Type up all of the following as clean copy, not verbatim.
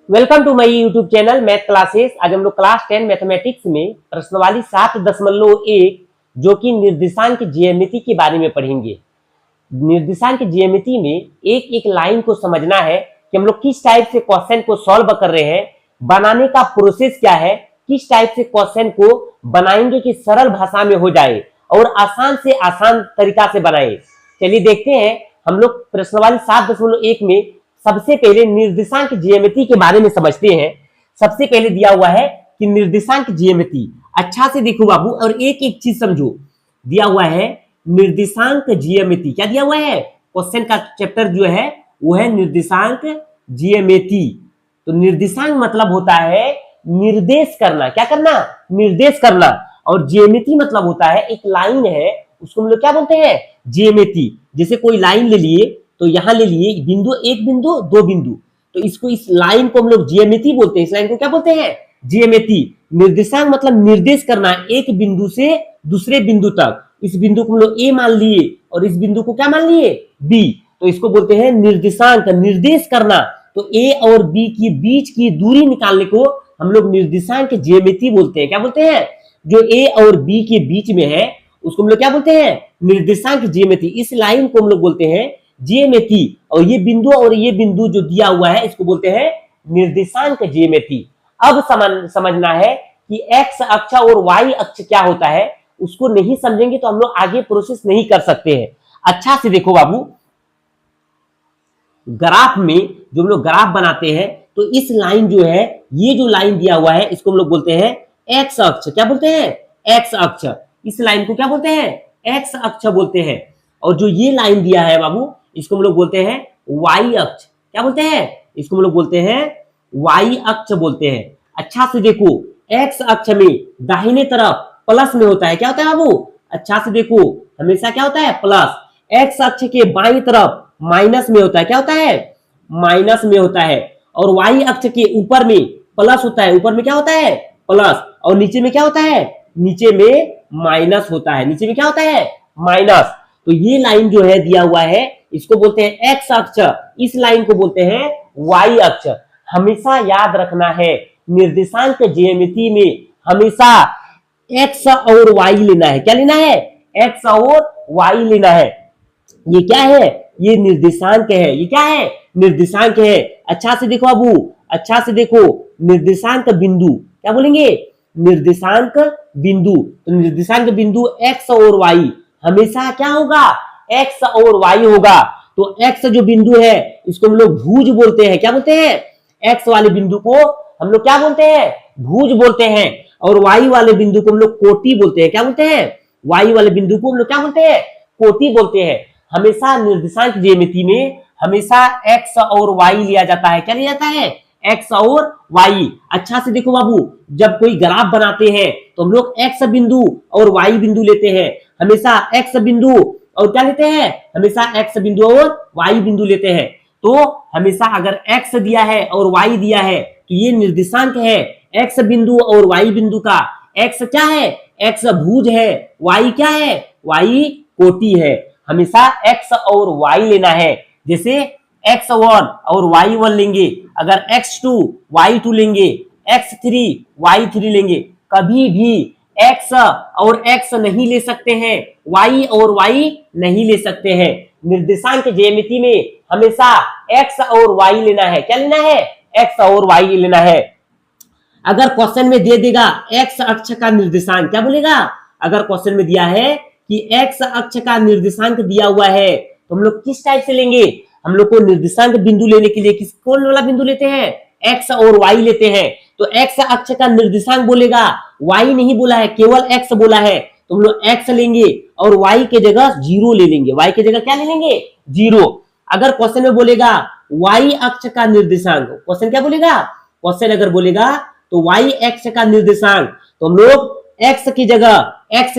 Welcome to my YouTube channel math classes. आज हम लोग क्लास 10 मैथमेटिक्स में प्रश्नवाली 7.1 जो कि निर्देशांक ज्यामिति के बारे में पढ़ेंगे। निर्देशांक ज्यामिति में एक एक लाइन को समझना है कि हम लोग किस टाइप से क्वेश्चन को सॉल्व कर रहे हैं, बनाने का प्रोसेस क्या है, किस टाइप से क्वेश्चन को बनाएंगे कि सरल भाषा में हो जाए और आसान से आसान तरीका से बनाए। चलिए देखते हैं। हम लोग प्रश्नवाली 7.1 में सबसे पहले निर्देशांक ज्यामिति के बारे में समझते हैं। सबसे पहले दिया हुआ है कि निर्देशांक ज्यामिति, अच्छा से देखो बाबू और एक एक चीज समझो। दिया हुआ है निर्देशांक ज्यामिति, क्या दिया हुआ है? क्वेश्चन का चैप्टर जो है वो है निर्देशांक ज्यामिति। तो निर्देशांक मतलब होता है निर्देश करना, क्या करना? निर्देश करना। और ज्यामिति मतलब होता है एक लाइन है, उसको हम लोग क्या बोलते हैं? ज्यामिति। जैसे कोई लाइन ले लिए, तो यहां ले लिए बिंदु, एक बिंदु, दो बिंदु, तो इसको, इस लाइन को हम लोग ज्यामिति बोलते हैं। इस लाइन को क्या बोलते हैं? ज्यामिति। निर्देशांक मतलब निर्देश करना एक बिंदु से दूसरे बिंदु तक। इस बिंदु को हम लोग ए मान लिए और इस बिंदु को क्या मान लिए? बी, तो इसको बोलते हैं निर्देशांक, निर्देश करना। तो ए और बी की बीच की दूरी निकालने को हम लोग निर्देशांक ज्यामिति बोलते हैं। क्या बोलते हैं? जो ए और बी के बीच में है उसको हम लोग क्या बोलते हैं? निर्देशांक ज्यामिति। इस लाइन को हम लोग बोलते हैं ज्यामिति। और ये बिंदु जो दिया हुआ है इसको बोलते हैं निर्देशांक ज्यामिति। अब समझना है कि एक्स अक्ष और वाई अक्ष क्या होता है। उसको नहीं समझेंगे तो हम लोग आगे प्रोसेस नहीं कर सकते हैं। अच्छा से देखो बाबू, ग्राफ में जो हम लोग ग्राफ बनाते हैं तो इस लाइन जो है, ये जो लाइन दिया हुआ है इसको हम लोग बोलते हैं एक्स अक्ष। क्या बोलते हैं? एक्स अक्ष। इस लाइन को क्या बोलते हैं? एक्स अक्ष बोलते हैं। और जो ये लाइन दिया है बाबू इसको हम लोग बोलते हैं वाई अक्ष। क्या बोलते हैं? इसको हम लोग बोलते हैं वाई अक्ष बोलते हैं। अच्छा से देखो, एक्स अक्ष में दाहिने तरफ प्लस में होता है। क्या होता है बाबू? अच्छा से देखो, हमेशा क्या होता है? प्लस। एक्स अक्ष के बाईं तरफ माइनस में होता है। क्या होता है? माइनस में होता है। और वाई अक्ष के ऊपर में प्लस होता है। ऊपर में क्या होता है? प्लस। और नीचे में क्या होता है? नीचे में माइनस होता है। नीचे में क्या होता है? माइनस। तो ये लाइन जो है दिया हुआ है इसको बोलते हैं एक्स अक्ष, इस लाइन को बोलते हैं वाई अक्ष। हमेशा याद रखना है निर्देशांक ज्यामिति में हमेशा एक्स और वाई लेना है। क्या लेना है? एक्स और वाई लेना है। ये क्या है? ये निर्देशांक है। ये क्या है? निर्देशांक है। अच्छा से देखो बाबू, अच्छा से देखो, निर्देशांक बिंदु, क्या बोलेंगे? निर्देशांक बिंदु। तो निर्देशांक बिंदु एक्स और वाई हमेशा क्या होगा? एक्स और वाई होगा। तो एक्स जो बिंदु है इसको हम लोग भुज बोलते हैं। क्या बोलते हैं? एक्स वाले बिंदु को हम लोग क्या बोलते हैं? भुज बोलते हैं। और वाई वाले बिंदु को हम लोग कोटि बोलते हैं। क्या बोलते हैं? वाई वाले बिंदु को हम लोग क्या बोलते हैं? कोटि बोलते हैं। हमेशा निर्देशांक ज्यामिति में हमेशा एक्स और वाई लिया जाता है। क्या लिया जाता है? एक्स और वाई। अच्छा से देखो बाबू, जब कोई ग्राफ बनाते हैं तो हम लोग एक्स बिंदु और वाई बिंदु लेते हैं। हमेशा एक्स बिंदु और क्या लेते हैं? हमेशा एक्स बिंदु और वाई बिंदु लेते हैं। तो हमेशा अगर एक्स दिया है और वाई दिया है तो ये निर्देशांक है एक्स बिंदु और वाई बिंदु का। एक्स क्या है? एक्स भुज है। वाई क्या है? वाई कोटि है। हमेशा एक्स और वाई लेना है। जैसे x1 और y1 लेंगे, अगर x2 y2 लेंगे, x3 y3 लेंगे, कभी भी x और x नहीं ले सकते हैं, y और y नहीं ले सकते हैं। निर्देशांक ज्यामिति में हमेशा x और y लेना है। क्या लेना है? x और y लेना है। अगर क्वेश्चन में दे देगा x अक्ष का निर्देशांक, क्या बोलेगा? अगर क्वेश्चन में दिया है कि x अक्ष का निर्देशांक दिया हुआ है तो हम लोग किस टाइप से लेंगे? हम लोग को निर्देशांक बिंदु लेने के लिए कौन वाला बिंदु लेते हैं? एक्स और वाई लेते हैं। तो एक्स अक्ष का निर्देशांक बोलेगा, वाई नहीं बोला है, केवल एक्स बोला है। तो हम लोग एक्स लेंगे और वाई के जगह जीरो ले लेंगे। वाई के जगह क्या ले लेंगे? जीरो। अगर क्वेश्चन में बोलेगा वाई अक्ष का निर्देशांक, क्वेश्चन क्या बोलेगा? क्वेश्चन अगर बोलेगा तो वाई एक्स का निर्देशांक, तो हम लोग एक्स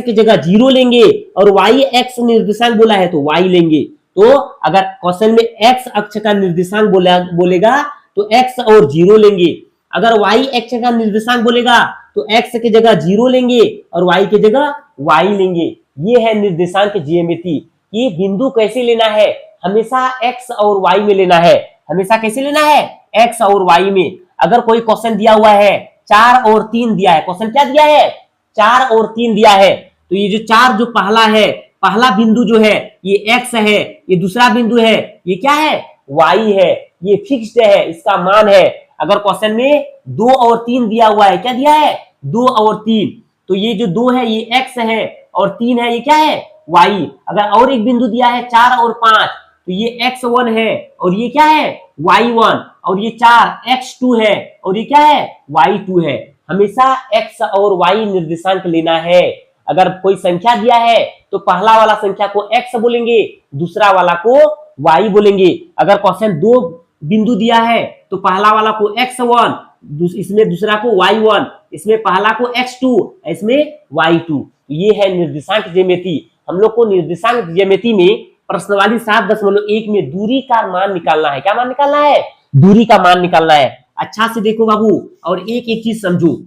की जगह जीरो लेंगे और वाई एक्स निर्देशांक बोला है तो वाई लेंगे। तो अगर क्वेश्चन में एक्स अक्ष का निर्देशांक बोलेगा तो एक्स और जीरो लेंगे। अगर वाई अक्ष का निर्देशांक बोलेगा तो एक्स की जगह जीरो लेंगे और वाई की जगह वाई लेंगे। ये है निर्देशांक ज्यामिति। ये बिंदु कैसे लेना है? हमेशा एक्स और वाई में लेना है। हमेशा कैसे लेना है? एक्स और वाई में। अगर कोई क्वेश्चन दिया हुआ है 4 और 3 दिया है, क्वेश्चन क्या दिया है 4 और 3 दिया है, तो ये जो 4 जो पहला है, पहला बिंदु जो है ये x है, ये दूसरा बिंदु है ये क्या है y है, ये फिक्स्ड है, इसका मान है। अगर क्वेश्चन में 2 और 3 दिया हुआ है, क्या दिया है 2 और 3, तो ये जो 2 है ये x है और 3 है ये क्या है y। अगर और एक बिंदु दिया है 4 और 5, तो ये x1 है और ये क्या है y1, और ये 4 x2 है और ये क्या है y2 है। हमेशा x और y निर्देशांक लेना है। अगर कोई संख्या दिया है तो पहला वाला संख्या को x बोलेंगे, दूसरा वाला को y बोलेंगे। अगर क्वेश्चन 2 बिंदु दिया है तो पहला वाला को x1, इसमें दूसरा को y1, इसमें पहला को x2, इसमें y2। ये है निर्देशांक ज्यामिति। हम लोग को निर्देशांक ज्यामिति में प्रश्नावली 7.1 में दूरी का मान निकालना है। क्या मान निकालना है दूरी का मान निकालना है। अच्छा से देखो बाबू और एक एक चीज समझो।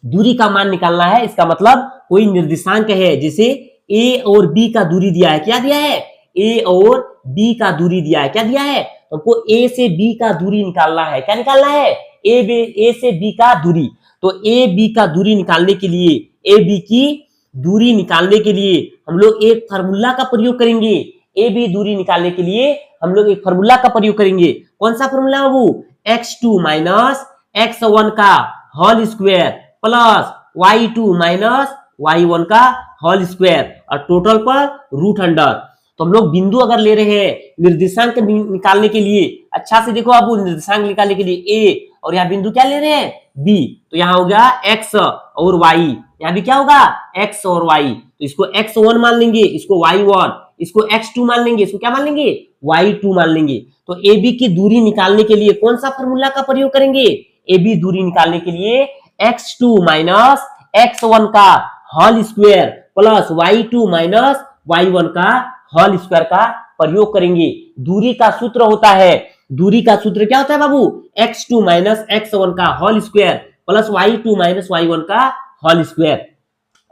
दूरी का मान निकालना है, इसका मतलब कोई निर्देशांक है, जैसे a और b का दूरी दिया है। क्या दिया है a और b का दूरी दिया है। क्या दिया है हमको a से b का दूरी निकालना है। क्या निकालना है a से b का दूरी। तो a b का दूरी निकालने के लिए, a b की दूरी निकालने के लिए हम लोग एक फार्मूला का प्रयोग करेंगे। ए बी दूरी निकालने के लिए हम लोग एक फार्मूला का प्रयोग करेंगे। कौन सा फार्मूला है वो x2 माइनस x1 का whole square plus y2 minus y1 का होल स्क्वायर और टोटल पर रूट अंडर। तो हम लोग बिंदु अगर ले रहे हैं निर्देशांक निकालने के लिए, अच्छा से देखो अब निर्देशांक निकालने के लिए a और यहाँ बिंदु क्या ले रहे हैं b, तो यहाँ हो गया x और y, यहाँ भी क्या होगा x और y। तो इसको x1 मान लेंगे, इसको y1, इसको x2 मान लेंगे, इसको क्या मान लेंगे y2 मान लेंगे। तो AB की दूरी निकालने के लिए कौन सा फॉर्मूला का प्रयोग करेंगे, AB दूरी निकालने के लिए x2 माइनस x1 का whole square plus y2 minus y1 का होल स्क्वायर का प्रयोग करेंगे। दूरी का सूत्र होता है, दूरी का सूत्र क्या होता है बाबू x2 माइनस x1 का whole square plus y2 minus y1 का होल स्क्वायर।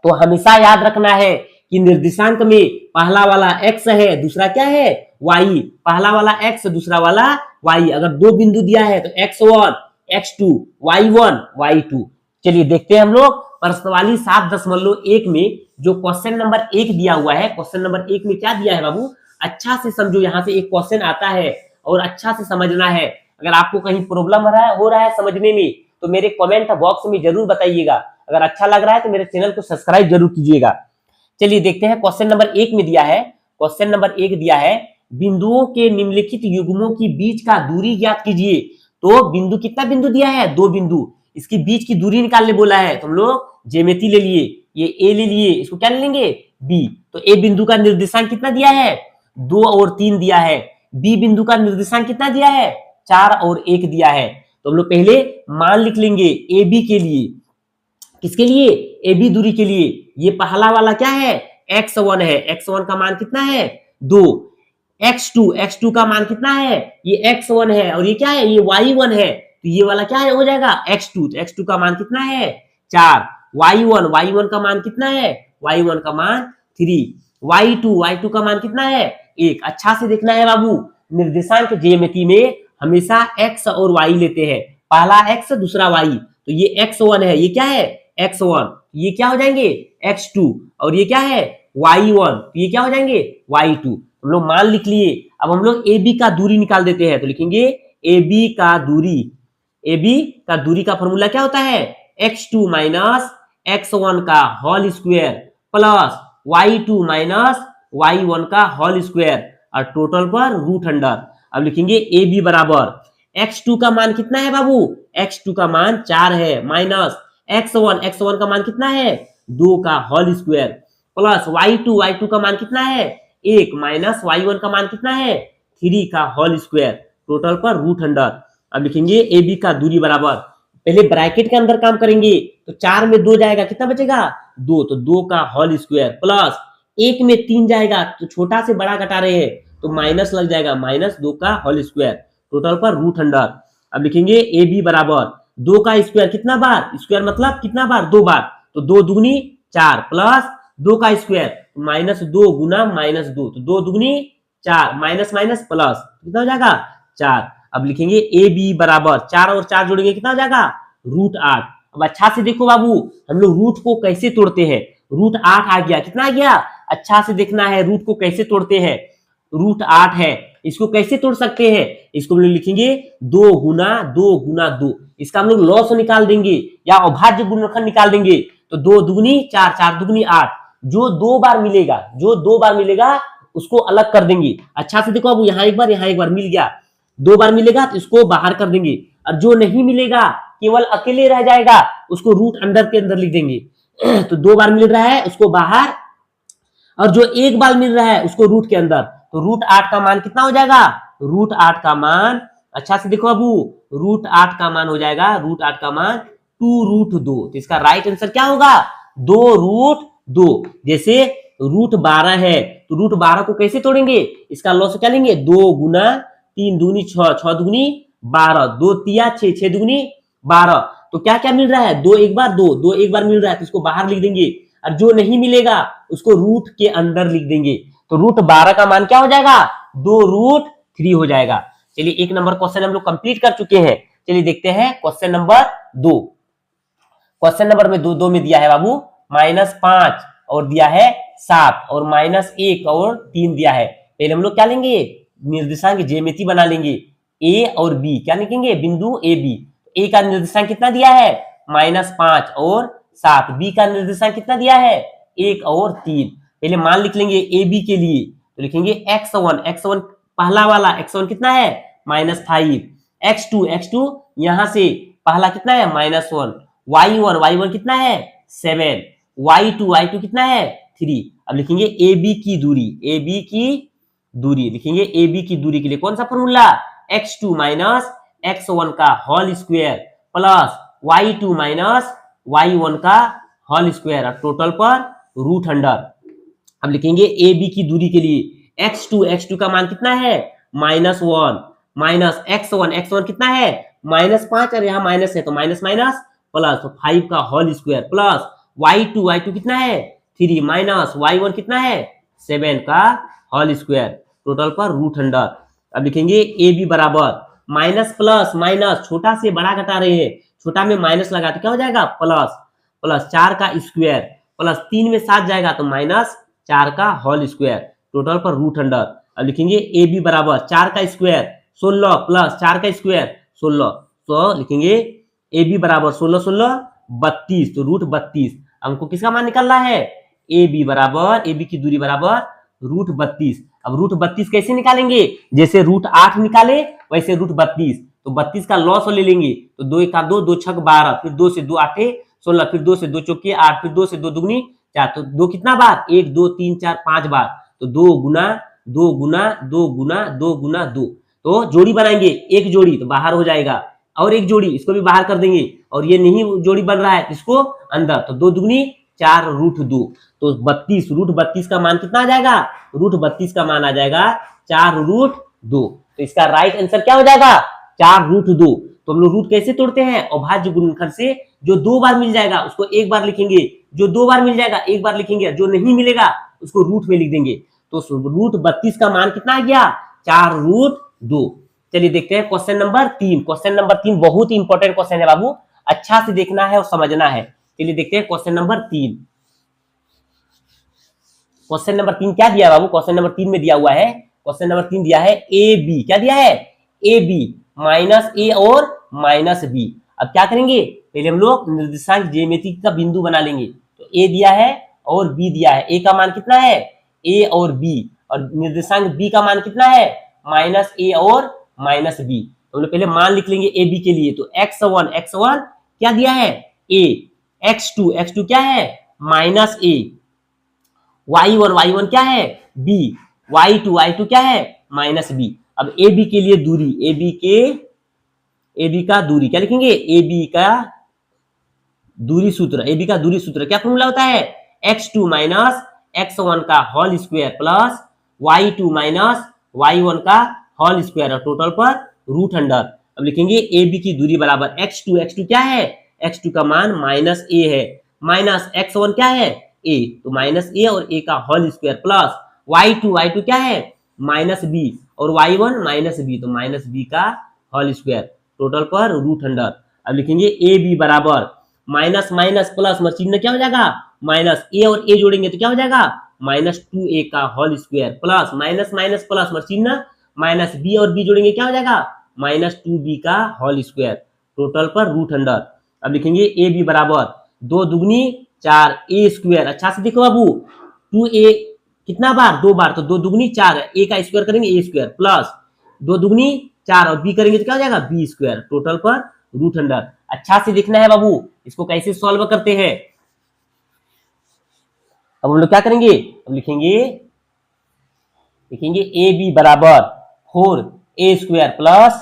तो हमेशा याद रखना है कि निर्देशांक में पहला वाला x है, दूसरा क्या है y, पहला वाला x दूसरा वाला y। अगर 2 बिंदु दिया है तो x1 x2 y1 y2। चलिए देखते हैं हम लोग प्रश्नावली 7.1 में जो क्वेश्चन नंबर 1 दिया हुआ है। क्वेश्चन नंबर 1 में क्या दिया है बाबू, अच्छा से समझो। यहाँ से एक क्वेश्चन आता है और अच्छा से समझना है। अगर आपको कहीं प्रॉब्लम हो रहा है समझने में तो मेरे कमेंट बॉक्स में जरूर बताइएगा। अगर अच्छा लग रहा है तो मेरे चैनल को सब्सक्राइब जरूर कीजिएगा। चलिए देखते हैं क्वेश्चन नंबर 1 में दिया है। क्वेश्चन नंबर 1 दिया है बिंदुओं के निम्नलिखित युग्मों की बीच का दूरी ज्ञात कीजिए। तो बिंदु, कितना बिंदु दिया है 2 बिंदु, इसकी बीच की दूरी निकालने बोला है। तो हम लोग ज्यामिति ले लिए, ये a ले लिए, इसको क्या ले लेंगे b। तो a बिंदु का निर्देशांक कितना दिया है 2 और 3 दिया है। b बिंदु का निर्देशांक कितना दिया है 4 और 1 दिया है। तो हम लोग पहले मान लिख लेंगे ए बी के लिए। किसके लिए ए बी दूरी के लिए। ये पहला वाला क्या है x1 है, x1 का मान कितना है 2। x2 का मान कितना है ये x1 है और ये क्या है ये y1 है। तो ये वाला क्या है हो जाएगा x2। तो x2 का मान कितना है 4। y1 का मान कितना है y1 का मान 3। y2 का मान कितना है 1। अच्छा से देखना है बाबू, निर्देशांक ज्यामिति में हमेशा x और y लेते हैं। पहला x दूसरा y। तो ये x1 है, ये क्या है x1, ये क्या हो जाएंगे x2 और ये क्या है y1, तो ये क्या हो जाएंगे y2। हम लोग मान लिख लिए। अब हम लोग AB का दूरी निकाल देते हैं। तो लिखेंगे AB का दूरी का फॉर्मूला क्या होता है x2 माइनस x1 का whole square plus y2 minus y1 का होल स्क्वायर और टोटल पर रूट अंडर। अब लिखेंगे AB बराबर x2 का मान कितना है बाबू, x2 का मान 4 है माइनस x1 का मान कितना है 2 का होल स्क्वायर प्लस y2 का मान कितना है 1 माइनस y1 का मान कितना है 3 का होल स्क्वायर टोटल पर रूट अंडर। अब लिखेंगे AB का दूरी बराबर, पहले ब्रैकेट के अंदर काम करेंगे तो 4 में 2 जाएगा, कितना बचेगा 2। तो 2 का होल स्क्वायर प्लस 1 में 3 जाएगा, तो छोटा से बड़ा घटा रहे हैं तो माइनस लग जाएगा, माइनस 2 का होल स्क्वायर टोटल पर रूट अंडर। अब लिखेंगे AB बराबर 2 का स्क्वायर कितना बार, स्क्वायर मतलब कितना बार 2 बार, तो 2 दूनी 4 प्लस 2 का स्क्वायर माइनस 2 गुना माइनस 2, तो 2 दुगनी 4 माइनस माइनस प्लस कितना हो जाएगा 4। अब लिखेंगे ए बी बराबर 4 और 4 जोड़ेंगे कितना हो जाएगा √8। अब अच्छा से देखो बाबू हम लोग रूट को कैसे तोड़ते हैं। √8 आ गया, कितना आ गया, अच्छा से देखना है रूट को कैसे तोड़ते हैं। √8 है, इसको कैसे तोड़ सकते हैं, इसको हम लोग लिखेंगे 2 गुना 2 गुना 2। इसका हम लोग लॉस निकाल देंगे या अभाज्य गुणनखंड निकाल देंगे। तो 2 दुगनी 4, 4 दुगनी 8। जो 2 बार मिलेगा उसको अलग कर देंगे। अच्छा से देखो अब यहाँ एक बार मिल गया, 2 बार मिलेगा तो इसको बाहर कर देंगे, और जो नहीं मिलेगा केवल अकेले रह जाएगा उसको रूट अंदर के अंदर लिख देंगे। तो 2 बार मिल रहा है उसको बाहर, और जो एक बार मिल रहा है उसको रूट के अंदर। तो √8 का मान कितना हो जाएगा, √8 का मान, अच्छा से देखो बाबू, √8 का मान हो जाएगा, √8 का मान 2√2। तो इसका राइट आंसर क्या होगा, 2√2। जैसे √12 है तो √12 को कैसे तोड़ेंगे, इसका लॉस क्या लेंगे, 2 गुना 3 दूनी 6, 6 दुगनी 12, 2 तिया 6, 6 दुगनी 12। तो क्या क्या मिल रहा है, 2 एक बार 2 एक बार मिल रहा है तो इसको बाहर लिख देंगे, और जो नहीं मिलेगा उसको रूट के अंदर लिख देंगे। तो √12 का मान क्या हो जाएगा, 2√3 हो जाएगा। चलिए एक नंबर क्वेश्चन हम लोग कंप्लीट कर चुके हैं। चलिए देखते हैं क्वेश्चन नंबर 2। क्वेश्चन नंबर में 2 में दिया है बाबू -5 और दिया है 7 और -1 और 3 दिया है। पहले हम लोग क्या लेंगे, निर्देशांक ज्यामिति बना लेंगे। ए और बी क्या लिखेंगे, बिंदु ए बी। ए का निर्देशांक कितना दिया है, -5 और 7। बी का निर्देशांक कितना दिया है, 1 और 3। पहले मान लिख लेंगे ए बी के लिए, तो लिखेंगे x1 पहला वाला x1 कितना है, -5। x2 यहां से पहला कितना है, -1। y1 कितना है, 7। y2 कितना है, 3। अब लिखेंगे ए बी की दूरी लिखेंगे। ए बी की दूरी के लिए कौन सा फॉर्मूला, x2 - x1 का whole square plus y2 - y1 का होल स्क्वायर, टोटल पर √100। अब लिखेंगे ए बी की दूरी के लिए x2 का मान कितना है, -1 माइनस x1 कितना है, -5, और यहाँ माइनस है तो माइनस प्लस, तो 5 का होल स्क्वायर प्लस y2 कितना है, 3 माइनस y1 कितना है, 7 का होल स्क्वायर, टोटल पर √100। अब लिखेंगे ए बी बराबर माइनस प्लस माइनस, छोटा से बड़ा घटा रहे हैं, छोटा में माइनस लगा तो क्या हो जाएगा, प्लस 4 का स्क्वायर प्लस 3 में 7 जाएगा तो -4 का होल स्क्वायर, टोटल पर √100। अब लिखेंगे ए बी बराबर 4 का स्क्वायर 16 प्लस 4 का स्क्वायर 16, तो लिखेंगे ए बी बराबर 16 16 32, तो √32। हमको किसका मान निकालना है, ए बी की दूरी बराबर √32। अब √32 कैसे निकालेंगे, जैसे √8 निकाले वैसे √32। तो 32 का लॉस ले लेंगे, तो 2 1 2, 2 6 12, फिर 2 से 2 8 16, फिर 2 से 2 चौके 8, फिर 2 से 2 दुगनी 4, तो 2 कितना बार, 1 2 3 4 5 बार, तो 2 गुना 2 गुना 2 गुना 2 गुना 2। तो जोड़ी बनाएंगे, एक जोड़ी तो बाहर हो जाएगा, और एक जोड़ी इसको भी बाहर कर देंगे, और ये नहीं जोड़ी बन रहा है इसको अंदर, तो 2 दुगनी 4 √2, तो 32 √32 का मान कितना आ जाएगा, √32 का मान आ जाएगा 4√2। तो इसका राइट आंसर क्या हो जाएगा, 4√2। तो हम लोग रूट कैसे तोड़ते हैं, अभाज्य गुणनखंड से। जो 2 बार मिल जाएगा उसको एक बार लिखेंगे, जो 2 बार मिल जाएगा एक बार लिखेंगे, जो नहीं मिलेगा उसको रूट में लिख देंगे। तो √32 का मान कितना आ गया, 4√2। चलिए देखते हैं क्वेश्चन नंबर 3। क्वेश्चन नंबर 3 बहुत ही इंपॉर्टेंट क्वेश्चन है बाबू, अच्छा से देखना है और समझना है। चलिए देखते हैं क्वेश्चन नंबर 3। क्वेश्चन नंबर 3 क्या दिया बाबू, क्वेश्चन नंबर 3 में दिया हुआ है, क्वेश्चन नंबर 3 दिया है ए बी, क्या दिया है, ए बी -a और -b। अब क्या करेंगे, पहले हम लोग निर्देशांक ज्यामिति का बिंदु बना लेंगे। तो ए दिया है और बी दिया है, ए का मान कितना है, ए और बी, और निर्देशांक बी का मान कितना है, -a और -b। तो हम लोग पहले मान लिख लेंगे ए बी के लिए। तो x1 क्या दिया है, a, x2 क्या है, -a, y1 क्या है, b, y2 क्या है, -b। अब ए बी के लिए दूरी, ए बी का दूरी क्या लिखेंगे, ए बी का दूरी सूत्र क्या फॉर्मूला होता है, x2 - x1 का whole square plus y2 - y1 का होल स्क्वायर, और टोटल पर √100। अब लिखेंगे ए बी की दूरी बराबर x2 क्या है, x2 का मान -a है, माइनस x1 क्या है, a, तो -a और a का होल स्क्वायर प्लस y2 क्या है, -b, और y1 -b, तो -b का होल स्क्वायर टोटल पर रूट अंडर। अब लिखेंगे ए बी बराबर माइनस माइनस प्लस चिन्ह क्या हो जाएगा माइनस, ए और ए जोड़ेंगे तो क्या हो जाएगा -2a का whole square plus minus minus plus चिन्ह माइनस बी और बी जोड़ेंगे क्या हो जाएगा -2b का होल स्क्वायर टोटल पर रूट अंडर। अब लिखेंगे ए बी बराबर 2 दुगनी 4 ए स्क्वायर। अच्छा से देखो बाबू 2a कितना बार 2 बार, तो 2 दुगनी 4 ए का स्क्वायर करेंगे ए स्क्वायर प्लस 2 दुगनी 4 और बी करेंगे तो क्या हो जाएगा बी स्क्वायर टोटल पर रूट अंडर। अच्छा से देखना है बाबू इसको कैसे सॉल्व करते हैं। अब हम लोग क्या करेंगे, अब लिखेंगे ए बी बराबर 4a square plus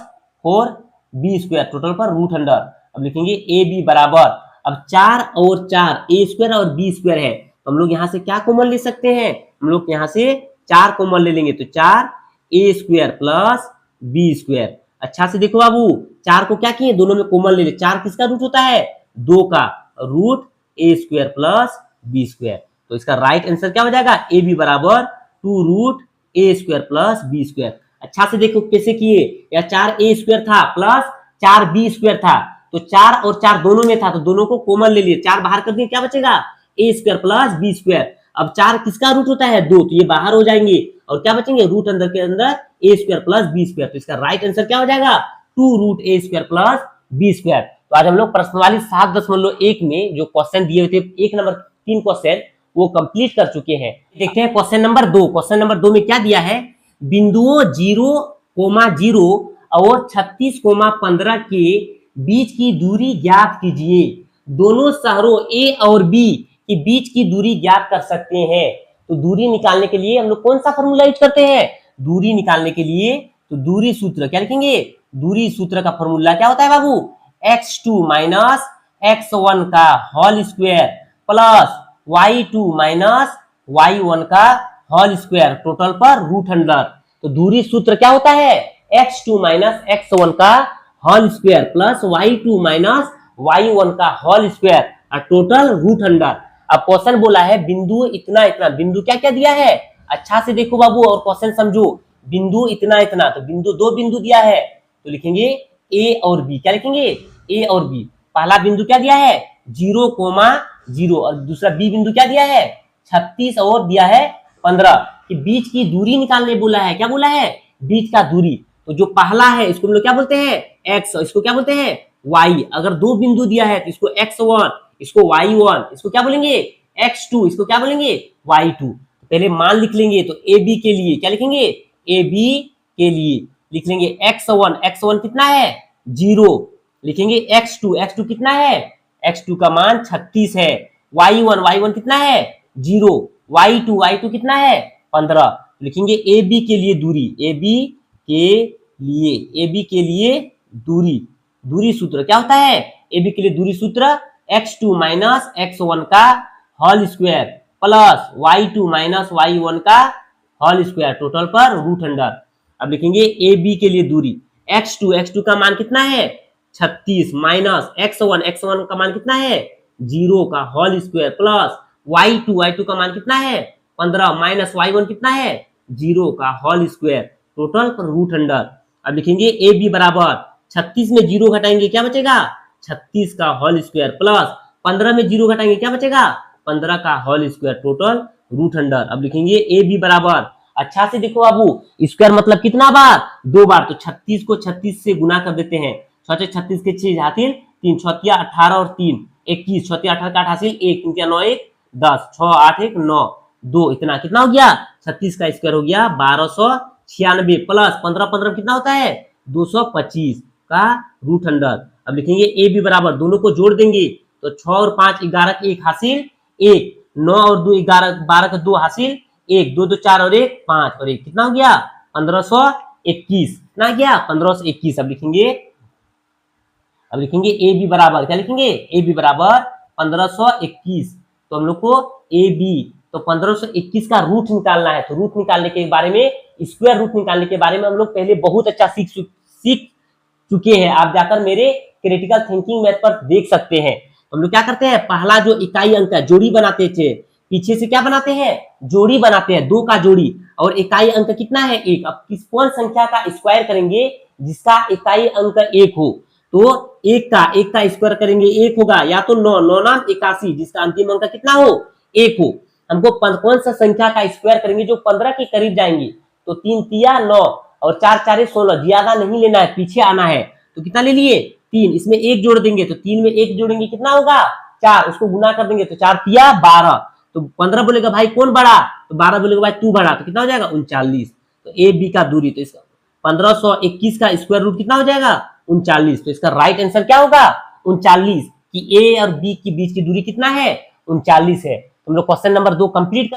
4b square total पर रूट अंडर। अब लिखेंगे ए बी बराबर, अब 4 और 4 ए स्क्वायर और बी स्क्वायर है तो हम लोग यहां से क्या कॉमन ले सकते हैं, हम लोग यहां से 4 कॉमन ले लेंगे तो 4a square plus B square. अच्छा से देखो बाबू 4 को क्या किए दोनों में कॉमन ले ले, 4 किसका रूट होता है 2 का, root a square plus B square. तो इसका राइट आंसर क्या हो जाएगा ए बी बराबर 2 root a square plus B square. अच्छा से देखो कैसे किए, या 4a स्क्वायर था प्लस 4b स्क्वायर था तो 4 और 4 दोनों में था तो दोनों को कॉमन ले लिए, 4 बाहर कर दिए क्या बचेगा a square plus B square. अब 4 किसका रूट होता है 2 तो ये बाहर हो जाएंगे और क्या बचेंगे रूट अंदर के अंदर a square plus B square. तो इसका राइट आंसर क्या हो जाएगा 2 root a square plus B square. तो आज हम लोग प्रश्नावली 7.1 में जो क्वेश्चन दिए हुए थे 1 नंबर 3 क्वेश्चन वो कंप्लीट कर चुके हैं। देखते हैं क्वेश्चन नंबर 2। क्वेश्चन नंबर 2 में क्या दिया है, बिंदुओं 0,0 और 36,15 के बीच की दूरी ज्ञात कीजिए। दोनों शहरों ए और बी के बीच की दूरी ज्ञात कर सकते हैं। तो दूरी निकालने के लिए हम लोग कौन सा फॉर्मूला यूज करते हैं, दूरी निकालने के लिए तो दूरी सूत्र क्या लिखेंगे, दूरी सूत्र का फॉर्मूला क्या होता है बाबू x2 माइनस x1 का whole square plus y2 minus y1 का होल स्क्वायर टोटल पर रूट अंडर। तो दूरी सूत्र क्या होता है x2 माइनस x1 का whole square plus y2 minus y1 का होल स्क्वायर और टोटल रूट अंडर। अब क्वेश्चन बोला है बिंदु इतना इतना, बिंदु क्या क्या दिया है अच्छा से देखो बाबू और क्वेश्चन समझो। बिंदु इतना इतना तो बिंदु 2 बिंदु दिया है तो लिखेंगे ए और बी, क्या लिखेंगे ए और बी। पहला बिंदु क्या दिया है 0,0 और दूसरा बी बिंदु क्या दिया है 36 और दिया है 15 कि बीच की दूरी निकालने बोला है, क्या बोला है बीच का दूरी। तो जो पहला है इसको हम लोग क्या बोलते हैं x, इसको क्या बोलते हैं y। अगर 2 बिंदु दिया है तो इसको x1 इसको y1, इसको क्या बोलेंगे x2 इसको क्या बोलेंगे y2। पहले मान लिख लेंगे तो ए बी के लिए क्या लिखेंगे ए बी के लिए लिख लेंगे x1 कितना है 0, लिखेंगे x2 कितना है x2 का मान 36 है, y1 कितना है 0, y2 कितना है 15। लिखेंगे ए बी के लिए दूरी, ए बी के लिए दूरी सूत्र क्या होता है ए बी के लिए दूरी सूत्र x2 माइनस x1 का whole square plus y2 minus y1 का होल स्क्वायर टोटल पर रूट अंडर। अब लिखेंगे ए बी के लिए दूरी x2 का मान कितना है 36 माइनस x1 का मान कितना है 0 का होल स्क्वायर प्लस y2 का मान कितना है 15 माइनस y1 कितना है 0 का होल स्क्वायर टोटल पर रूट अंडर। अब लिखेंगे ए बी बराबर 36 में 0 घटाएंगे क्या बचेगा 36 का होल स्क्वायर प्लस 15 में 0 घटाएंगे क्या बचेगा 15 का whole square total root under. अब लिखेंगे ए बी बराबर, अच्छा से देखो बाबू स्क्वायर मतलब कितना बार 2 बार, तो 36 को 36 से गुना कर देते हैं, 36 के 6 हासिल 3 6 18 और 3 21, 6 18 का 8 हासिल 1 3 9 1 10 6 8 1 9 2, इतना कितना हो गया 36 का स्क्वायर हो गया 1296 प्लस 15 कितना होता है 225 का रूट अंडर। अब लिखेंगे ए बी बराबर, दोनों को जोड़ देंगे तो 6 और 5 11 के 1 हासिल 1, 9 और 2 11 12 का 2 हासिल 1, 2 2 4 और 1 5 और 1 कितना हो गया 1521, कितना गया 1521। अब लिखेंगे ए बी बराबर, क्या लिखेंगे ए बी बराबर 1521। तो हम लोग को ए बी तो 1521 का रूट निकालना है। तो रूट निकालने के बारे में, स्क्वायर रूट निकालने के बारे में हम लोग पहले बहुत अच्छा सीख चुके हैं। आप जाकर मेरे क्रिटिकल थिंकिंग मैथ पर देख सकते हैं। हम लोग क्या करते हैं, पहला जो इकाई अंक है जोड़ी बनाते थे, पीछे से क्या बनाते हैं जोड़ी बनाते हैं 2 का जोड़ी, और इकाई अंक कितना है 1। अब कौन संख्या का स्क्वायर करेंगे जिसका इकाई अंक 1 हो, तो एक का स्क्वायर करेंगे 1 होगा, या तो 9 9 नाम 81 जिसका अंतिम अंक कितना हो 1 हो। हमको कौन सा संख्या का स्क्वायर करेंगे जो 15 के करीब जाएंगे, तो 3 तिया 9 और 4 4 16, ज्यादा नहीं लेना है, पीछे आना है। तो कितना ले लिए 3, इसमें 1 जोड़ देंगे, तो 3 में 1 जोड़ेंगे कितना होगा 4, उसको गुना कर देंगे तो 4 तिया 12, तो 15 बोलेगा भाई कौन बड़ा, तो 12 बोलेगा भाई तू बड़ा, तो कितना हो जाएगा 39। तो ए बी का दूरी, तो इसका 1521 का स्क्वायर रूट कितना हो जाएगा 39। तो इसका राइट आंसर क्या होगा 39, कि ए और बी के बीच की दूरी कितना है 39 है। हम लोग क्वेश्चन नंबर 2 कंप्लीट